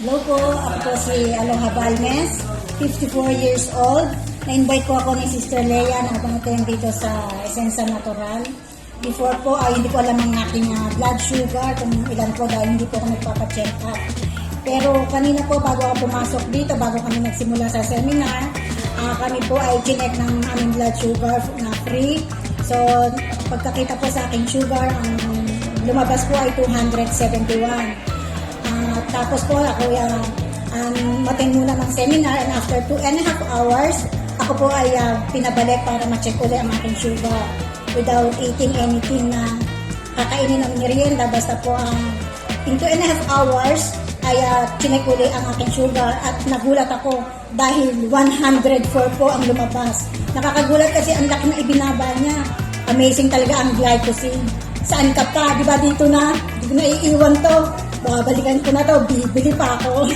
Hello po, ako po si Aloha Balmes, 54 years old. Na-invite po ako ni Sister Leia na pamatayan dito sa Esensa Natural. Before po, hindi ko alam ang aking blood sugar, kung ilan po dahil hindi po ako nagpapacheck up. Pero kanina po, bago ako pumasok dito, bago kami nagsimula sa seminar, kami po ay chinek ng aming blood sugar na free. So, pagkakita po sa aking sugar, ang lumabas po ay 271. Tapos po ako matin muna ng seminar, and after 2.5 hours, ako po ay pinabalik para ma-check ulit ang aking sugar without eating anything na kakainin ng merienda. Basta po in 2.5 hours ay chinek ulit ang aking sugar at nagulat ako dahil 104 po ang lumabas. Nakakagulat kasi ang laki na ibinaba niya. Amazing talaga ang glycogen. Saan ka pa? Diba dito na? Hindi ko na iiwan to. Babalikan ko na to, bibili pa ako.